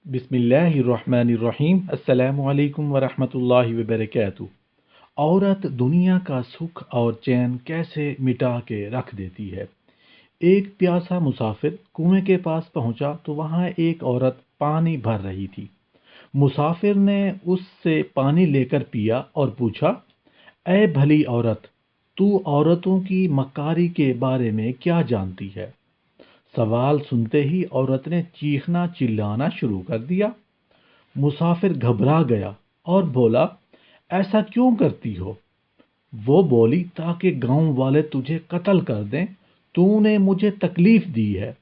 बिस्मिल्लाहिर्रहमानिर्रहीम। अस्सलामु अलैकुम वरहमतुल्लाहि वबरकातुहू। औरत दुनिया का सुख और चैन कैसे मिटा के रख देती है। एक प्यासा मुसाफिर कुएं के पास पहुंचा तो वहां एक औरत पानी भर रही थी। मुसाफिर ने उससे पानी लेकर पिया और पूछा, ऐ भली औरत, तू औरतों की मक्कारी के बारे में क्या जानती है। सवाल सुनते ही औरत ने चीखना चिल्लाना शुरू कर दिया। मुसाफिर घबरा गया और बोला, ऐसा क्यों करती हो। वो बोली, ताकि गांव वाले तुझे कत्ल कर दें। तूने मुझे तकलीफ दी है।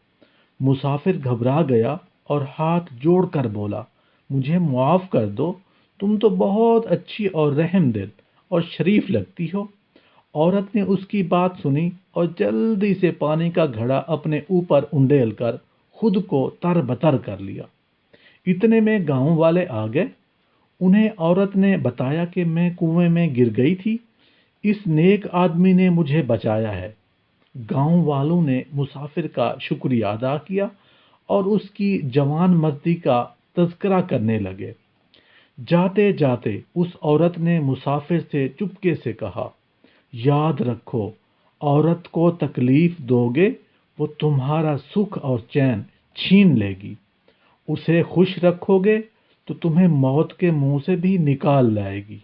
मुसाफिर घबरा गया और हाथ जोड़कर बोला, मुझे मुआफ कर दो। तुम तो बहुत अच्छी और रहमदिल और शरीफ लगती हो। औरत ने उसकी बात सुनी और जल्दी से पानी का घड़ा अपने ऊपर उंडेल कर खुद को तरबतर कर लिया। इतने में गांव वाले आ गए। उन्हें औरत ने बताया कि मैं कुएं में गिर गई थी। इस नेक आदमी ने मुझे बचाया है। गांव वालों ने मुसाफिर का शुक्रिया अदा किया और उसकी जवान मर्दी का तज़किरा करने लगे। जाते जाते उस औरत ने मुसाफिर से चुपके से कहा, याद रखो, औरत को तकलीफ दोगे वो तुम्हारा सुख और चैन छीन लेगी। उसे खुश रखोगे तो तुम्हें मौत के मुंह से भी निकाल लाएगी।